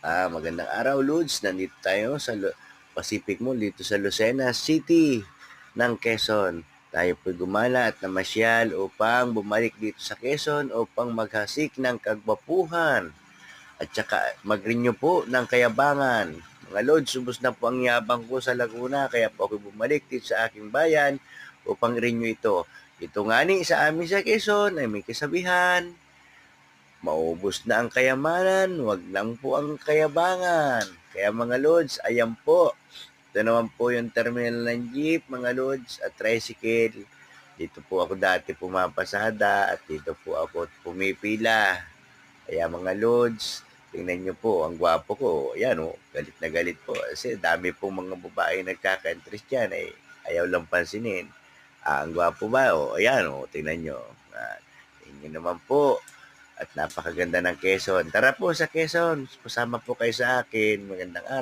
Magandang araw, Lods. Nandito tayo sa Pacific Mall dito sa Lucena City ng Quezon. Tayo po'y gumala at namasyal upang bumalik dito sa Quezon upang maghasik ng kagwapuhan at saka mag-renew po ng kayabangan. Mga Lods, subos na po ang yabang ko sa Laguna kaya po ako bumalik dito sa aking bayan upang renew ito. Ito nga ni sa amin sa Quezon ay may kasabihan, maubos na ang kayamanan, wag lang po ang kayabangan. Kaya mga Lods, ayan po. Ito naman po yung terminal ng jeep, mga Lods, at tricycle. Dito po ako dati pumapasada at dito po ako pumipila. Kaya mga Lods, tingnan nyo po, ang gwapo ko. Ayan o, galit na galit po. Kasi dami pong mga babae nagkaka-interest dyan. Ayaw lang pansinin. Ang gwapo ba? O, ayan o, tingnan nyo. Tingnan naman po. At napakaganda ng Quezon. Tara po sa Quezon. Pasama po kayo sa akin. Magandang araw.